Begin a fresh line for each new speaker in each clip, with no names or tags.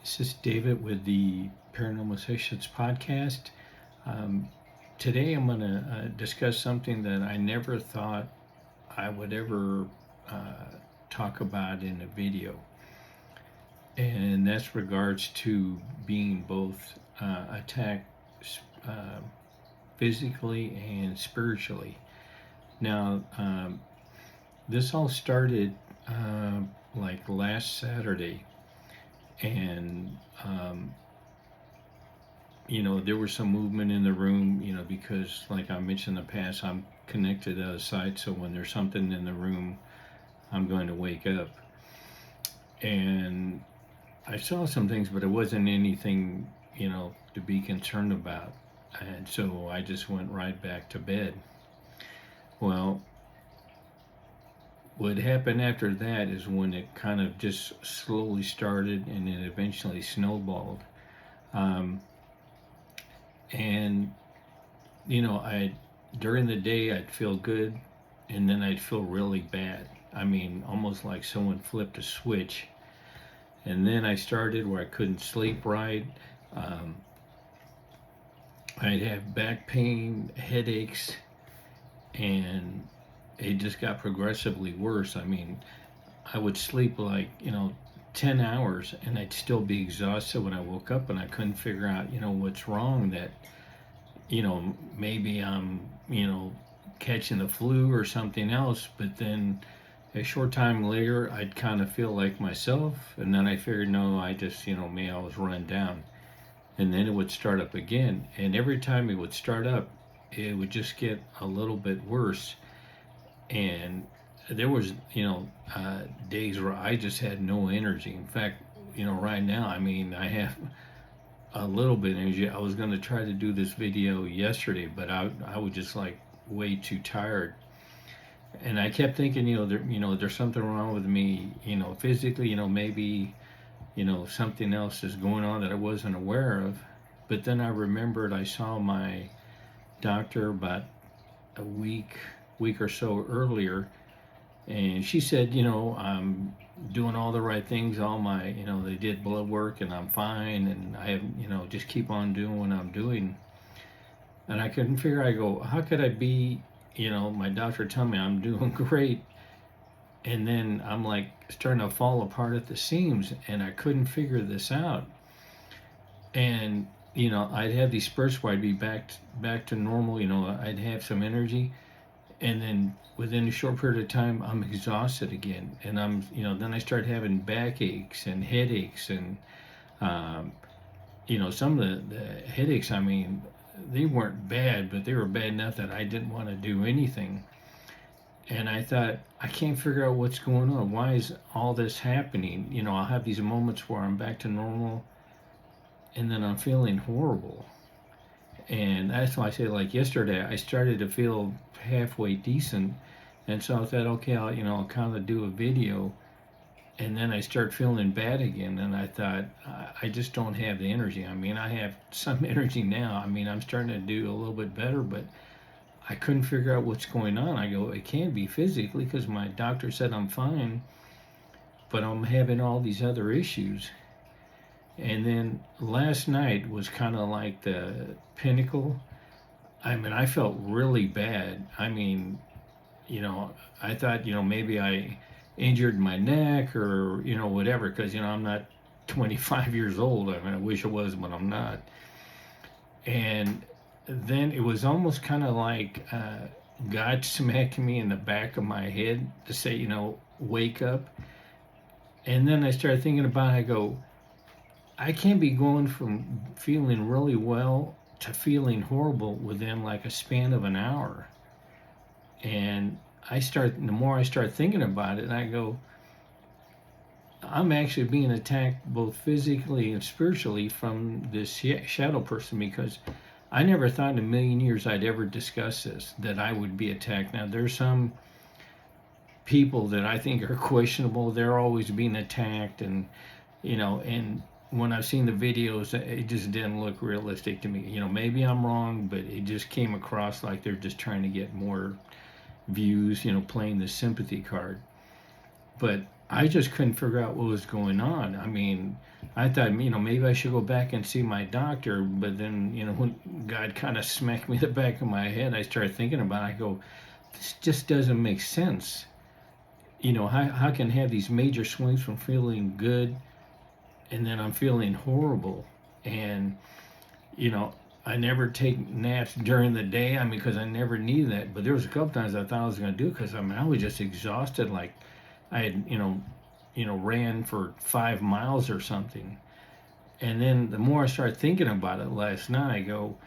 This is David with the Paranormal-Activity podcast. Um, Today I'm going to discuss something that I never thought I would ever talk about in a video, and that's regards to being both attacked uh, physically and spiritually. Now, this all started like last Saturday, and there was some movement in the room, because like I mentioned in the past, I'm connected to the site. So when there's something in the room, I'm going to wake up. And I saw some things, but it wasn't anything, to be concerned about. And so I just went right back to bed. Well, what happened after that is when it kind of just slowly started and it eventually snowballed. Um, and I during the day I'd feel good, and then I'd feel really bad. I mean, almost like someone flipped a switch. And then I started where I couldn't sleep right. Um, I'd have back pain, headaches, and it just got progressively worse. I mean, I would sleep like 10 hours, and I'd still be exhausted when I woke up, and I couldn't figure out what's wrong. That maybe I'm, catching the flu or something else. But then a short time later, I'd kind of feel like myself. And then I figured, no, I just, maybe I was run down. And then it would start up again. And every time it would start up, it would just get a little bit worse. And there was, days where I just had no energy. In fact, right now, I mean, I have a little bit of energy. I was going to try to do this video yesterday, but I was just like way too tired. And I kept thinking, there's something wrong with me, physically, maybe, something else is going on that I wasn't aware of. But then I remembered I saw my doctor about a week or so earlier, and she said, I'm doing all the right things. All my, they did blood work, and I'm fine, and I have, just keep on doing what I'm doing. And I couldn't figure. I go, how could I be, my doctor tell me I'm doing great, and then I'm like starting to fall apart at the seams, and I couldn't figure this out. And I'd have these spurts where I'd be back to normal. I'd have some energy, and then within a short period of time, I'm exhausted again, and then I start having backaches and headaches, and um, some of the headaches. I mean, they weren't bad, but they were bad enough that I didn't want to do anything. And I thought, I can't figure out what's going on. Why is all this happening? I'll have these moments where I'm back to normal, and then I'm feeling horrible. And that's why I say, like yesterday, I started to feel halfway decent, and so I thought, okay, I'll kind of do a video, and then I start feeling bad again, and I thought, I just don't have the energy. I mean, I have some energy now. I mean, I'm starting to do a little bit better, but I couldn't figure out what's going on. I go, it can't be physically, because my doctor said I'm fine, but I'm having all these other issues. And then last night was kind of like the pinnacle. I mean, I felt really bad. I mean, I thought, maybe I injured my neck or, whatever, because, I'm not 25 years old. I mean, I wish I was, but I'm not. And then it was almost kind of like God smacking me in the back of my head to say, wake up. And then I started thinking about it. I go, I can't be going from feeling really well to feeling horrible within like a span of an hour. And the more I start thinking about it, I go, I'm actually being attacked both physically and spiritually from this shadow person, because I never thought in a million years I'd ever discuss this, that I would be attacked. Now, there's some people that I think are questionable. They're always being attacked, and, and when I've seen the videos, it just didn't look realistic to me. Maybe I'm wrong, but it just came across like they're just trying to get more views, playing the sympathy card. But I just couldn't figure out what was going on. I mean, I thought, maybe I should go back and see my doctor. But then, when God kind of smacked me in the back of my head, I started thinking about it. I go, this just doesn't make sense. How can I have these major swings from feeling good and then I'm feeling horrible? And, you know, I never take naps during the day. I mean, because I never needed that. But there was a couple times I thought I was going to do it because I was just exhausted. Like I had, ran for 5 miles or something. And then the more I started thinking about it last night, I go,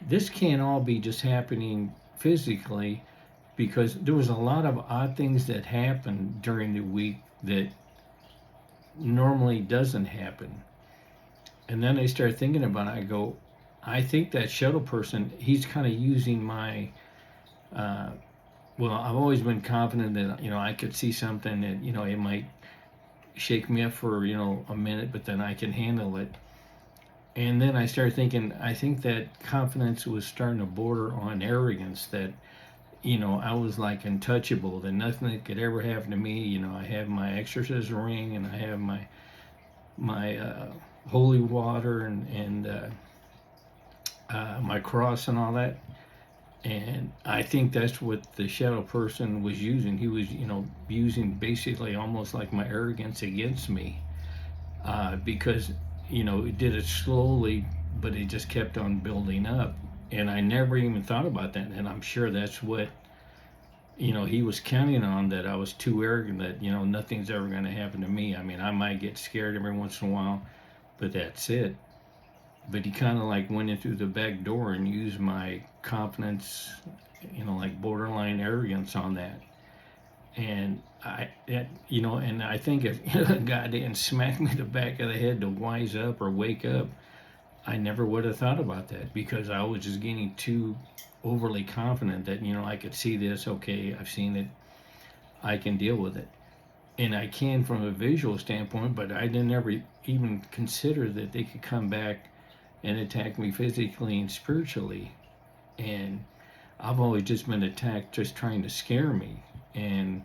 this can't all be just happening physically, because there was a lot of odd things that happened during the week that normally doesn't happen. And then I started thinking about it. I go, I think that shuttle person, he's kind of using my, uh, well, I've always been confident that, I could see something that, it might shake me up for, a minute, but then I can handle it. And then I started thinking, I think that confidence was starting to border on arrogance, that, I was like untouchable, that nothing could ever happen to me. I have my exorcism ring, and I have my holy water, and my cross and all that. And I think that's what the shadow person was using. He was, using basically almost like my arrogance against me, because, it did it slowly, but it just kept on building up. And I never even thought about that. And I'm sure that's what, he was counting on, that I was too arrogant, that, nothing's ever going to happen to me. I mean, I might get scared every once in a while, but that's it. But he kind of like went in through the back door and used my confidence, like borderline arrogance on that. And and I think if God didn't smack me in the back of the head to wise up or wake up, I never would have thought about that, because I was just getting too overly confident that, I could see this, okay, I've seen it, I can deal with it. And I can from a visual standpoint, but I didn't ever even consider that they could come back and attack me physically and spiritually. And I've always just been attacked just trying to scare me. And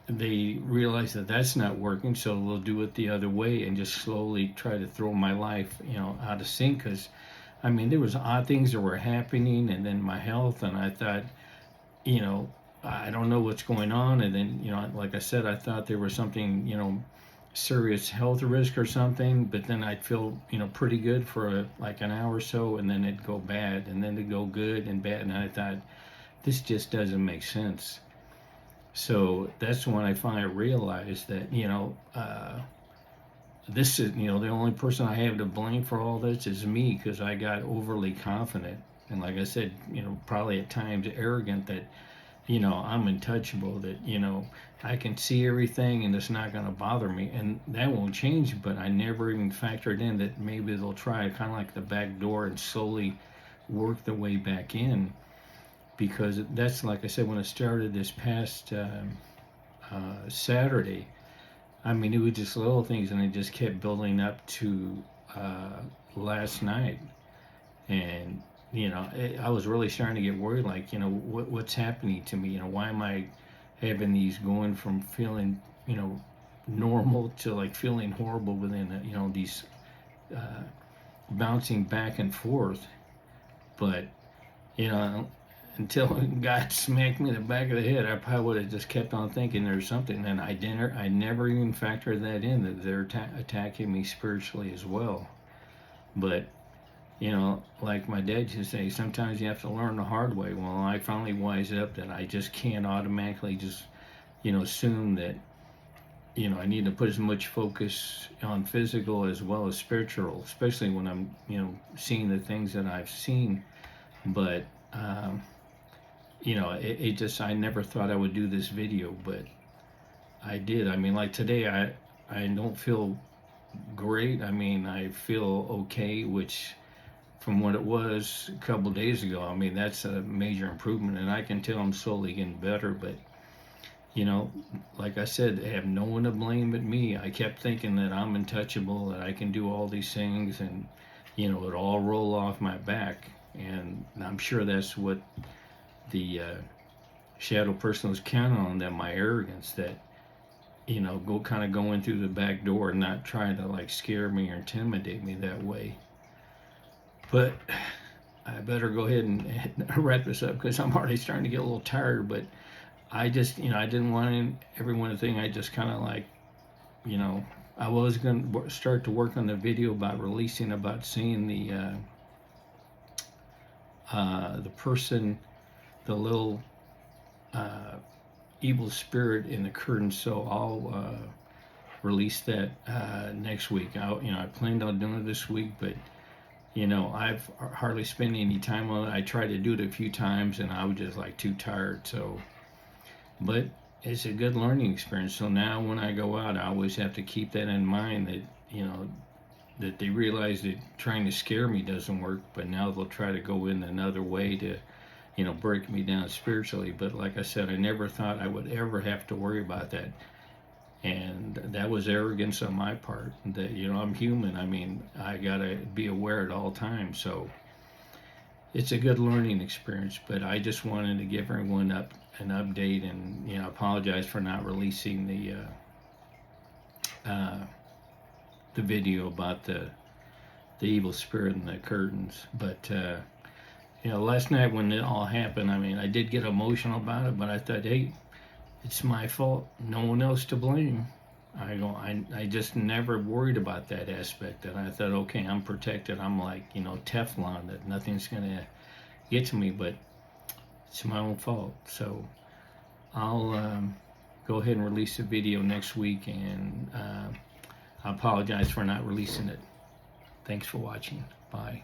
they realize that that's not working, so they'll do it the other way and just slowly try to throw my life, out of sync. Because, I mean, there was odd things that were happening, and then my health, and I thought, I don't know what's going on. And then, like I said, I thought there was something, serious health risk or something, but then I'd feel, pretty good for like an hour or so, and then it'd go bad, and then it'd go good and bad. And I thought, this just doesn't make sense. So that's when I finally realized that, this is, the only person I have to blame for all this is me, because I got overly confident. And like I said, probably at times arrogant, that, I'm untouchable, that, I can see everything and it's not going to bother me. And that won't change, but I never even factored in that maybe they'll try kind of like the back door and slowly work their way back in. Because that's, like I said, when it started this past Saturday, I mean, it was just little things, and it just kept building up to last night. And, I was really starting to get worried, like, what's happening to me? Why am I having these, going from feeling, normal to like feeling horrible within, these bouncing back and forth. But, until God smacked me in the back of the head, I probably would have just kept on thinking there's something. And I never even factored that in, that they're attacking me spiritually as well. But, like my dad used to say, sometimes you have to learn the hard way. Well, I finally wised up that I just can't automatically just, assume that, I need to put as much focus on physical as well as spiritual, especially when I'm, seeing the things that I've seen. But, it just, I never thought I would do this video, but I did. I mean, like today, I don't feel great. I mean, I feel okay, which from what it was a couple of days ago, I mean, that's a major improvement, and I can tell I'm slowly getting better. But, like I said, they have no one to blame but me. I kept thinking that I'm untouchable, that I can do all these things, and, it all roll off my back. And I'm sure that's what the shadow person was counting on, that my arrogance, that, go in through the back door and not try to like scare me or intimidate me that way. But I better go ahead and wrap this up because I'm already starting to get a little tired. But I just, I didn't want everyone to think I just kind of like, you know, I was going to start to work on the video about seeing the person, the little evil spirit in the curtain. So I'll release that next week. I planned on doing it this week, but I've hardly spent any time on it. I tried to do it a few times, and I was just like too tired. So, but it's a good learning experience. So now when I go out, I always have to keep that in mind that that they realize that trying to scare me doesn't work, but now they'll try to go in another way to break me down spiritually. But like I said, I never thought I would ever have to worry about that. And that was arrogance on my part. That I'm human. I mean, I gotta be aware at all times. So it's a good learning experience. But I just wanted to give everyone an update, and apologize for not releasing the video about the evil spirit in the curtains. But last night when it all happened, I mean, I did get emotional about it, but I thought, hey, it's my fault. No one else to blame. I just never worried about that aspect. And I thought, okay, I'm protected. I'm like, Teflon, that nothing's going to get to me, but it's my own fault. So I'll go ahead and release the video next week, and I apologize for not releasing it. Thanks for watching. Bye.